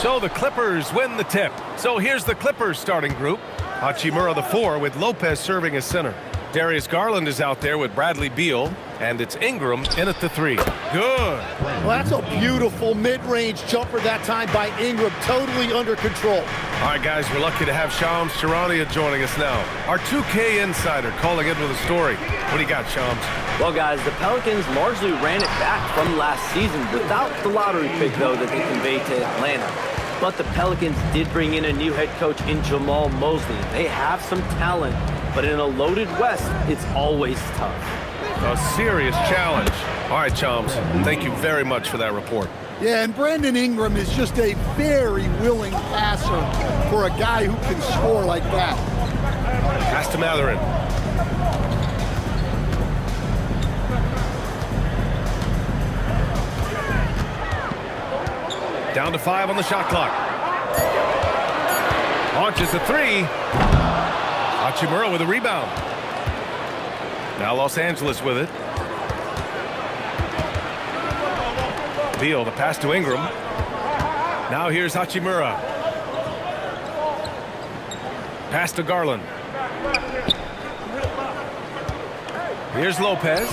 So the Clippers win the tip. So here's the Clippers starting group. Hachimura the 4 with Lopez serving as center. Darius Garland is out there with Bradley Beal, and it's Ingram in at the 3. Good. Well, that's a beautiful mid-range jumper that time by Ingram, totally under control. All right, guys, we're lucky to have Shams Charania joining us now. Our 2K insider calling in with a story. What do you got, Shams? Well, guys, the Pelicans largely ran it back from last season without the lottery pick, though, that they conveyed to Atlanta. But the Pelicans did bring in a new head coach in Jamal Mosley. They have some talent, but in a loaded West, it's always tough. A serious challenge. All right, Shams, thank you very much for that report. Yeah, and Brandon Ingram is just a very willing passer for a guy who can score like that. Pass to Mathurin. Down to 5 on the shot clock. Launches a 3. Hachimura with a rebound. Now Los Angeles with it. Beal, the pass to Ingram. Now here's Hachimura. Pass to Garland. Here's Lopez.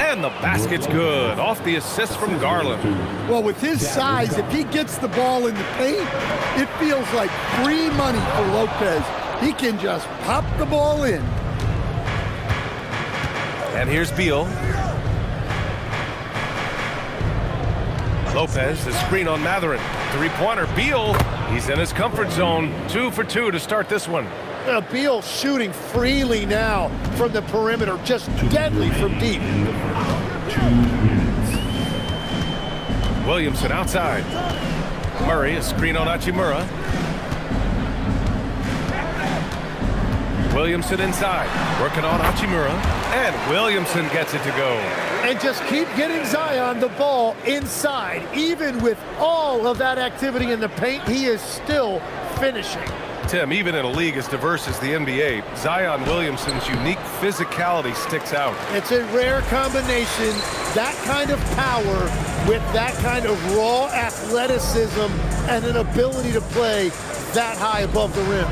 And the basket's good. Off the assist from Garland. Well, with his size, if he gets the ball in the paint, it feels like free money for Lopez. He can just pop the ball in. And here's Beal. Lopez, the screen on Mathruin. Three-pointer, Beal. He's in his comfort zone. 2 for 2 to start this one. Beal shooting freely now from the perimeter, just deadly from deep. Williamson outside. Murray, a screen on Hachimura. Williamson inside, working on Hachimura, and Williamson gets it to go. And just keep getting Zion the ball inside. Even with all of that activity in the paint, he is still finishing. Tim, even in a league as diverse as the NBA, Zion Williamson's unique physicality sticks out. It's a rare combination, that kind of power with that kind of raw athleticism and an ability to play that high above the rim.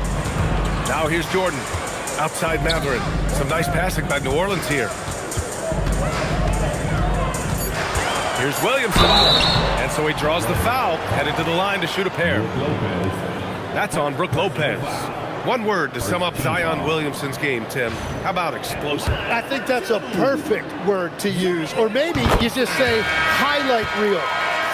Now here's Jordan. Outside Mathrin. Some nice passing by New Orleans here. Here's Williamson. And so he draws the foul, headed to the line to shoot a pair. That's on Brook Lopez. One word to sum up Zion Williamson's game, Tim. How about explosive? I think that's a perfect word to use. Or maybe you just say highlight reel.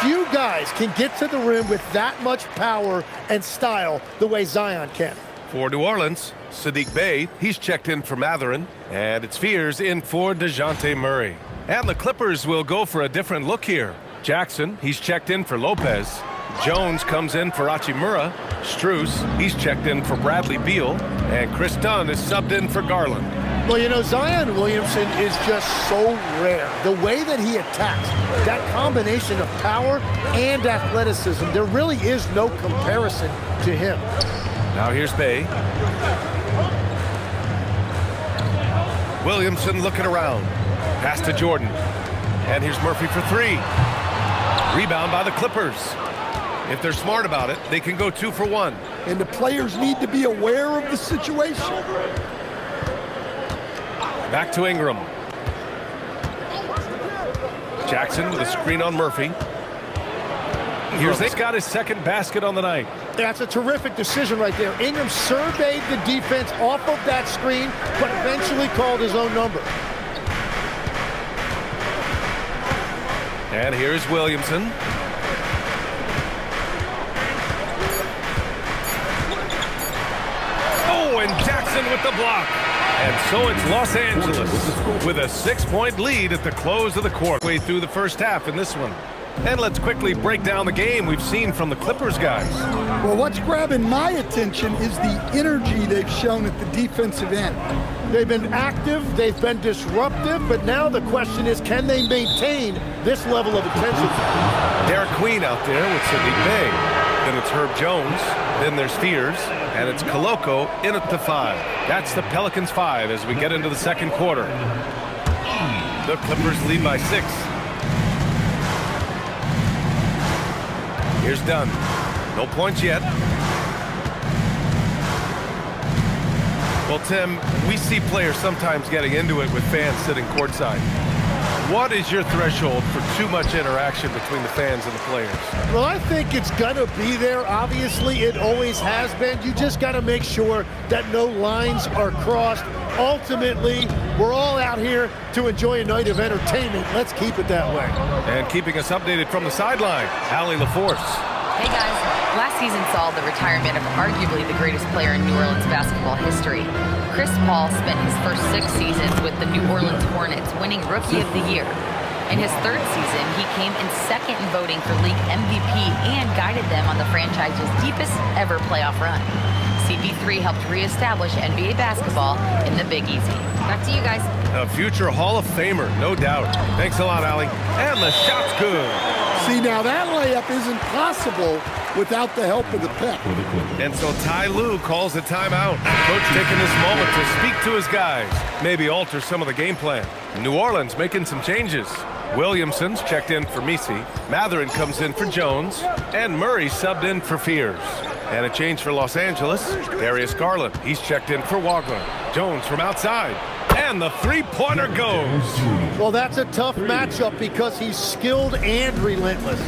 Few guys can get to the rim with that much power and style the way Zion can. For New Orleans, Sadiq Bey, he's checked in for Mathrin, and it's Fears in for DeJounte Murray. And the Clippers will go for a different look here. Jackson, he's checked in for Lopez. Jones comes in for Hachimura. Strus, he's checked in for Bradley Beal. And Chris Dunn is subbed in for Garland. Well, you know, Zion Williamson is just so rare. The way that he attacks, that combination of power and athleticism, there really is no comparison to him. Now here's Bey. Williamson looking around. Pass to Jordan. And here's Murphy for 3. Rebound by the Clippers. If they're smart about it, they can go 2 for 1. And the players need to be aware of the situation. Back to Ingram. Jackson with a screen on Murphy. Here's got his second basket on the night. That's a terrific decision right there. Ingram surveyed the defense off of that screen, but eventually called his own number. And here's Williamson. Oh, and Jackson with the block. And so it's Los Angeles with a 6-point lead at the close of the quarter. Way through the first half in this one. And let's quickly break down the game we've seen from the Clippers guys. Well, what's grabbing my attention is the energy they've shown at the defensive end. They've been active, they've been disruptive, but now the question is, can they maintain this level of intensity? Derek Queen out there with Sadiq Bey. Then it's Herb Jones. Then there's Fears. And it's Koloko in at the 5. That's the Pelicans 5 as we get into the second quarter. The Clippers lead by 6. Here's Dunn. No points yet. Well, Tim, we see players sometimes getting into it with fans sitting courtside. What is your threshold for too much interaction between the fans and the players? Well, I think it's going to be there. Obviously, it always has been. You just got to make sure that no lines are crossed. Ultimately, we're all out here to enjoy a night of entertainment. Let's keep it that way. And keeping us updated from the sideline, Allie LaForce. Hey guys, last season saw the retirement of arguably the greatest player in New Orleans basketball history. Chris Paul spent his first 6 seasons with the New Orleans Hornets, winning Rookie of the Year. In his 3rd season, he came in 2nd in voting for league MVP and guided them on the franchise's deepest ever playoff run. CP3 helped reestablish NBA basketball in the Big Easy. Back to you guys. A future Hall of Famer, no doubt. Thanks a lot, Allie. And the shot's good. See, now that layup isn't possible without the help of the pick. And so Ty Lue calls a timeout. Coach taking this moment to speak to his guys, maybe alter some of the game plan. New Orleans making some changes. Williamson's checked in for Misi. Mathurin comes in for Jones. And Murray subbed in for Fears. And a change for Los Angeles. Darius Garland, he's checked in for Wagner. Jones from outside. And the three-pointer goes. Well, that's a tough matchup because he's skilled and relentless.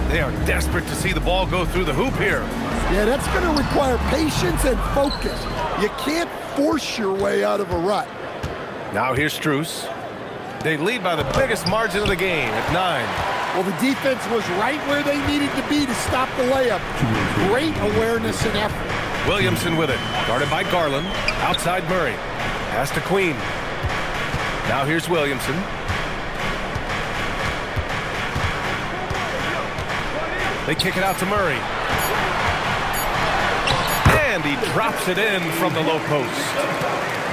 They are desperate to see the ball go through the hoop here. Yeah, that's going to require patience and focus. You can't force your way out of a rut. Now here's Strus. They lead by the biggest margin of the game at 9. Well, the defense was right where they needed to be to stop the layup. Great awareness and effort. Williamson with it, guarded by Garland. Outside Murray. Pass to Queen. Now here's Williamson. They kick it out to Murray. And he drops it in from the low post.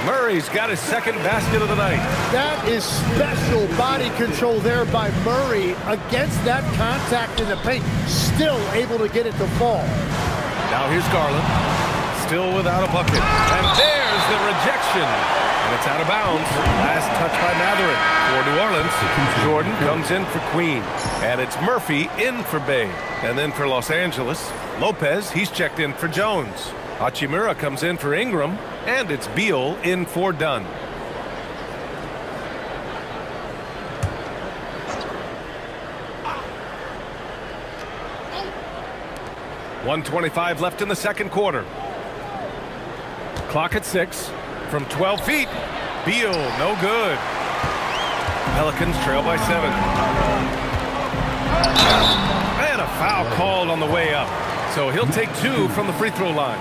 Murray's got his 2nd basket of the night. That is special body control there by Murray against that contact in the paint. Still able to get it to fall. Now here's Garland. Still without a bucket. And there's the rejection. And it's out of bounds. Last touch by Mathurin. For New Orleans, Jordan comes in for Queen. And it's Murphy in for Bay. And then for Los Angeles, Lopez, he's checked in for Jones. Hachimura comes in for Ingram. And it's Beal in for Dunn. .125 left in the 2nd quarter. Clock at 6. From 12 feet. Beal, no good. Pelicans trail by 7. And a foul called on the way up. So he'll take 2 from the free throw line.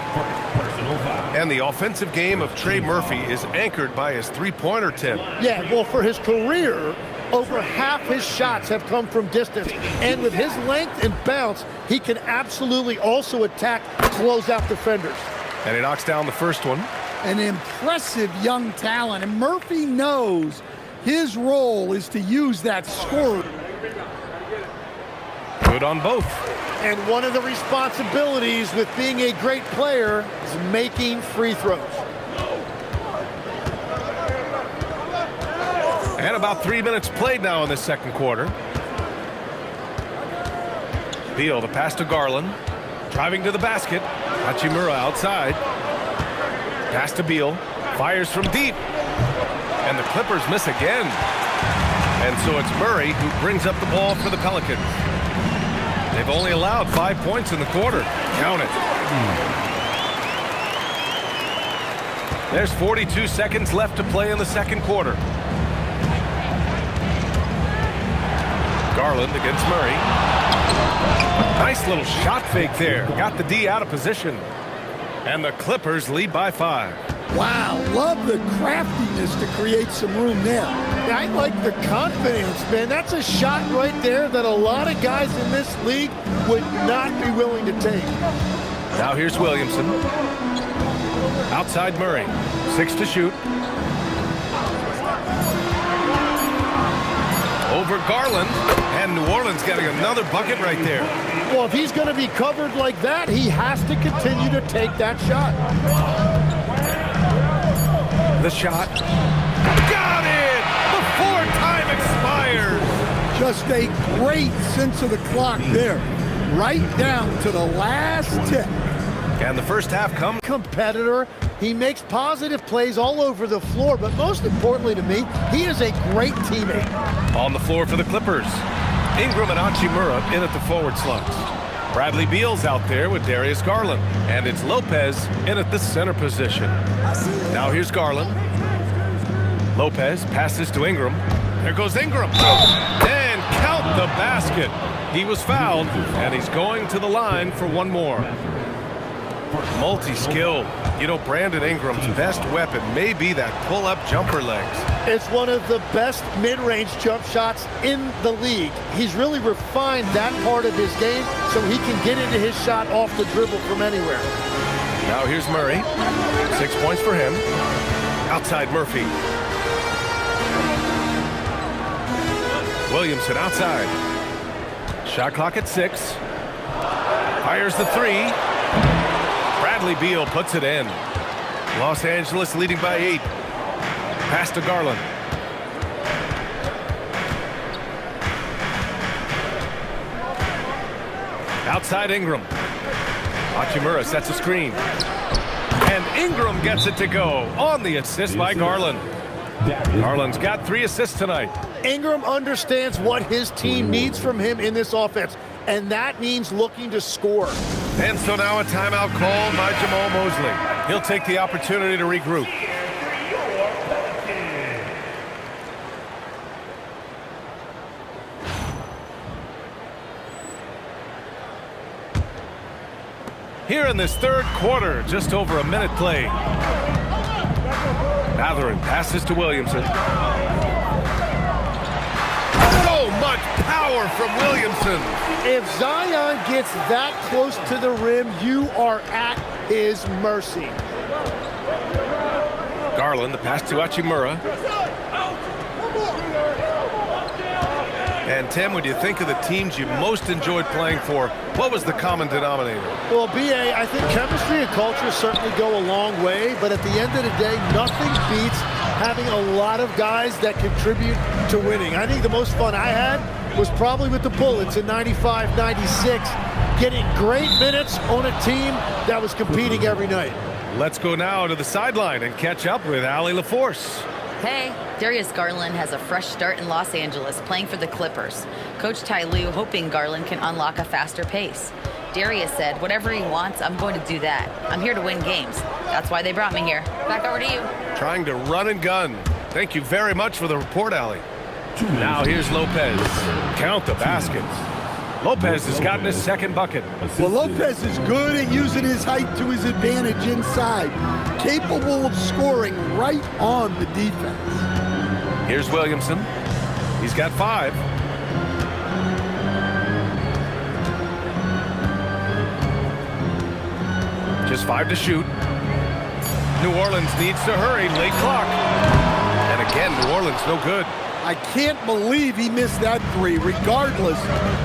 And the offensive game of Trey Murphy is anchored by his three-pointer, Tim. Yeah, well, for his career, over half his shots have come from distance. And with his length and bounce, he can absolutely also attack closeout defenders. And he knocks down the first one. An impressive young talent. And Murphy knows his role is to use that scorer. Good on both. And one of the responsibilities with being a great player is making free throws. And about 3 minutes played now in the 2nd quarter. Beal, the pass to Garland. Driving to the basket. Hachimura outside. Pass to Beal. Fires from deep. And the Clippers miss again. And so it's Murray who brings up the ball for the Pelicans. They've only allowed 5 points in the quarter. Count it. There's 42 seconds left to play in the 2nd quarter. Garland against Murray. Nice little shot fake there. Got the D out of position. And the Clippers lead by 5. Wow, love the craftiness to create some room there. I like the confidence, man. That's a shot right there that a lot of guys in this league would not be willing to take. Now here's Williamson. Outside Murray. 6 to shoot. Over Garland. And New Orleans getting another bucket right there. Well, if he's going to be covered like that, he has to continue to take that shot. The shot. Got it! Before time expires. Just a great sense of the clock there. right down to the last tick. And the first half comes. Competitor. He makes positive plays all over the floor, but most importantly to me, he is a great teammate. On the floor for the Clippers, Ingram and Hachimura in at the forward slots. Bradley Beal's out there with Darius Garland, and it's Lopez in at the center position. Now here's Garland. Lopez passes to Ingram. There goes Ingram. And count the basket. He was fouled, and he's going to the line for one more. Multi-skilled. You know, Brandon Ingram's best weapon may be that pull-up jumper legs. It's one of the best mid-range jump shots in the league. He's really refined that part of his game so he can get into his shot off the dribble from anywhere. Now here's Murray. 6 points for him. Outside Murphy. Williamson outside. Shot clock at 6. Fires the 3. Bradley Beal puts it in. Los Angeles leading by 8. Pass to Garland. Outside Ingram. Hachimura sets a screen. And Ingram gets it to go on the assist by Garland. Garland's got 3 assists tonight. Ingram understands what his team needs from him in this offense, and that means looking to score. And so now a timeout called by Jamal Mosley. He'll take the opportunity to regroup. Here in this third quarter, just over a minute played. Mathurin passes to Williamson. So much power from Williamson. If Zion gets that close to the rim, you are at his mercy. Garland, the pass to Hachimura. And Tim, when you think of the teams you most enjoyed playing for, what was the common denominator? Well, B.A., I think chemistry and culture certainly go a long way, but at the end of the day, nothing beats having a lot of guys that contribute to winning. I think the most fun I had was probably with the Bullets in 95, 96, getting great minutes on a team that was competing every night. Let's go now to the sideline and catch up with Allie LaForce. Hey, Darius Garland has a fresh start in Los Angeles playing for the Clippers. Coach Ty Lue hoping Garland can unlock a faster pace. Darius said, whatever he wants, I'm going to do that. I'm here to win games. That's why they brought me here. Back over to you. Trying to run and gun. Thank you very much for the report, Allie. Now here's Lopez. Count the baskets. Lopez has gotten his second bucket. Well, Lopez is good at using his height to his advantage inside, capable of scoring right on the defense. Here's Williamson. He's got 5. Just 5 to shoot. New Orleans needs to hurry. Late clock. And again, New Orleans no good. I can't believe he missed that 3. Regardless,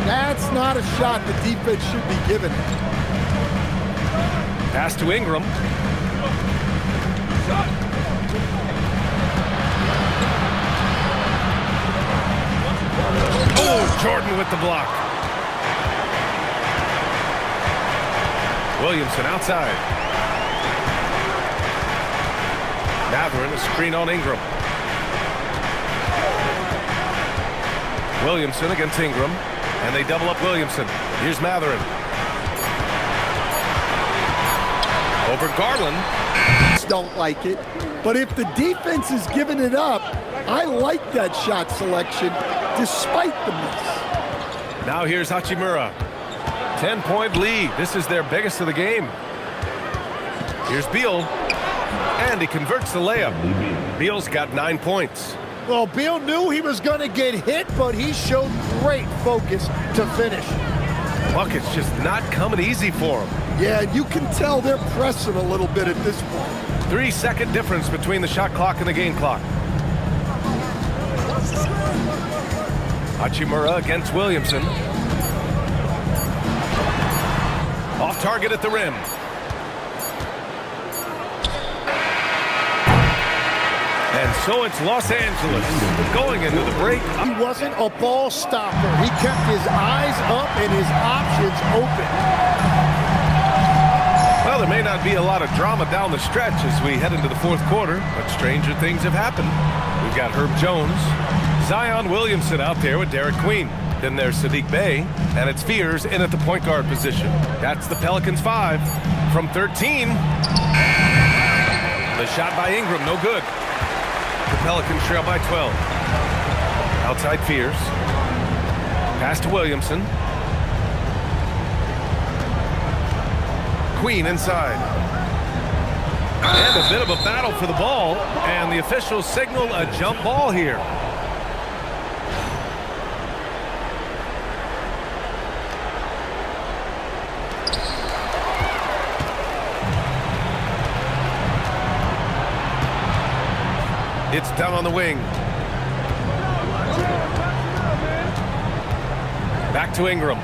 that's not a shot the defense should be giving him. Pass to Ingram. Oh, Jordan with the block. Williamson outside. Mathurin, a screen on Ingram. Williamson against Ingram, and they double up Williamson. Here's Mathurin. Over Garland. Don't like it, but if the defense is giving it up, I like that shot selection despite the miss. Now here's Hachimura. 10-point lead. This is their biggest of the game. Here's Beal, and he converts the layup. Beal's got 9 points. Well, Beal knew he was going to get hit, but he showed great focus to finish. Bucket's just not coming easy for him. Yeah, you can tell they're pressing a little bit at this point. 3-second difference between the shot clock and the game clock. Hachimura against Williamson. Off target at the rim. And so it's Los Angeles going into the break. He wasn't a ball stopper. He kept his eyes up and his options open. Well, there may not be a lot of drama down the stretch as we head into the fourth quarter, but stranger things have happened. We've got Herb Jones, Zion Williamson out there with Derek Queen. Then there's Saddiq Bey, and it's Fears in at the point guard position. That's the Pelicans 5 from 13. The shot by Ingram, no good. The Pelicans trail by 12. Outside Fears. Pass to Williamson. Queen inside. And a bit of a battle for the ball, and the officials signal a jump ball here. It's down on the wing. Back to Ingram.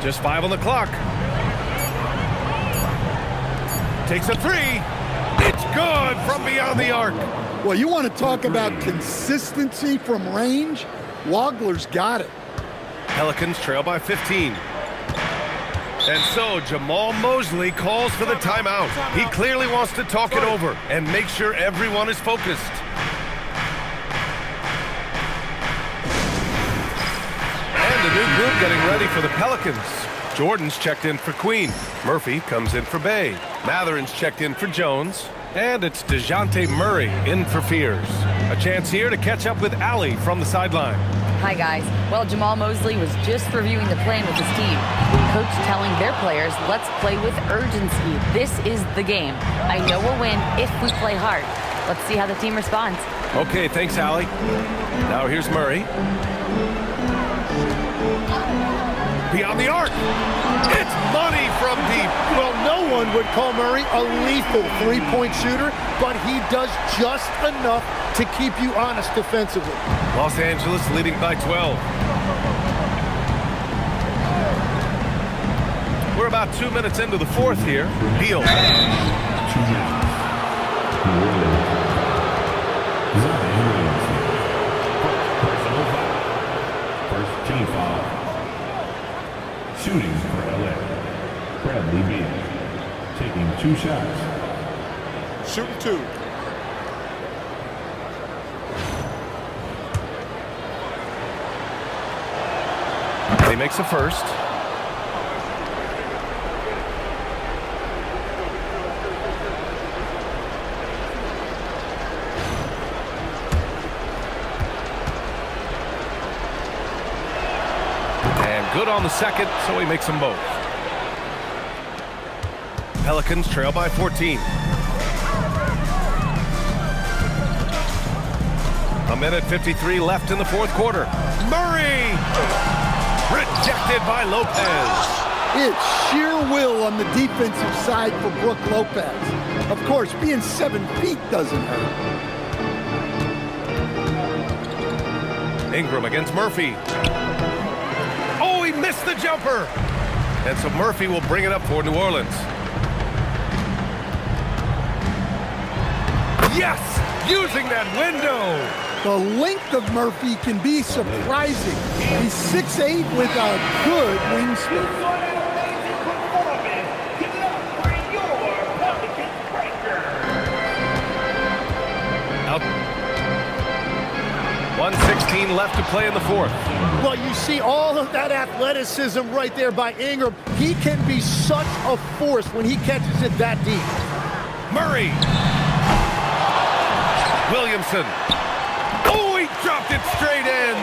Just 5 on the clock. Takes a 3. It's good from beyond the arc. Well, you want to talk about consistency from range? Wagler's got it. Pelicans trail by 15. And so Jamal Mosley calls for the timeout. He clearly wants to talk it over and make sure everyone is focused. And a new group getting ready for the Pelicans. Jordan's checked in for Queen. Murphy comes in for Bey. Mathurin's checked in for Jones. And it's DeJounte Murray in for Fears. A chance here to catch up with Allie from the sideline. Hi, guys. Well, Jamal Mosley was just reviewing the plan with his team. Coach telling their players, let's play with urgency. This is the game. I know we'll win if we play hard. Let's see how the team responds. Okay, thanks, Allie. Now here's Murray. Beyond the arc. It's money from deep. Well, no one would call Murray a lethal three-point shooter, but he does just enough to keep you honest defensively. Los Angeles leading by 12. We're about 2 minutes into the fourth here. Beal. 2 minutes. New Orleans. Zion Williamson. Personal foul. First team foul. Shooting for LA. Bradley Beal. Taking 2 shots. Shooting 2. He makes the first. And good on the second, so he makes them both. Pelicans trail by 14. A minute 53 left in the fourth quarter. Murray! Rejected by Lopez. It's sheer will on the defensive side for Brook Lopez. Of course, being 7 feet doesn't hurt. Ingram against Murphy. Oh, he missed the jumper. And so Murphy will bring it up for New Orleans. Yes! Using that window. The length of Murphy can be surprising. He's 6'8" with a good wingspan. 1:16 left to play in the fourth. Well, you see all of that athleticism right there by Ingram. He can be such a force when he catches it that deep. Murray. Williamson. Oh, he dropped it straight in.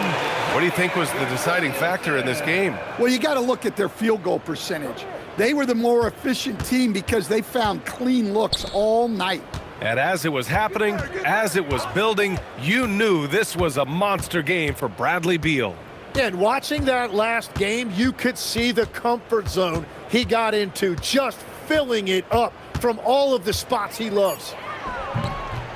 What do you think was the deciding factor in this game? Well, you got to look at their field goal percentage. They were the more efficient team because they found clean looks all night. And as it was happening, as it was building, you knew this was a monster game for Bradley Beal. And watching that last game, you could see the comfort zone he got into, just filling it up from all of the spots he loves.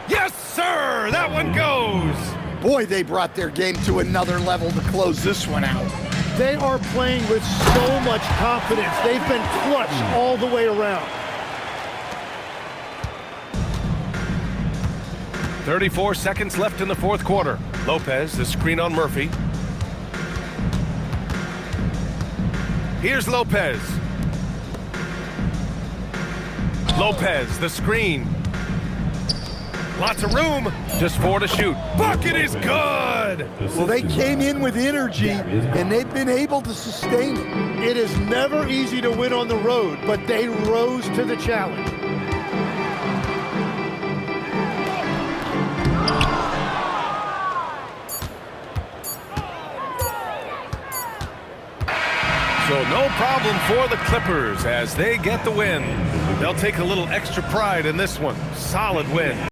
Yes, sir! That one goes! Boy, they brought their game to another level to close this one out. They are playing with so much confidence. They've been clutch all the way around. 34 seconds left in the fourth quarter. Lopez, the screen on Murphy. Here's Lopez. Lopez, the screen. Lots of room. Just 4 to shoot. Bucket is good. Well, they came in with energy, and they've been able to sustain it. It is never easy to win on the road, but they rose to the challenge. So no problem for the Clippers as they get the win. They'll take a little extra pride in this one. Solid win.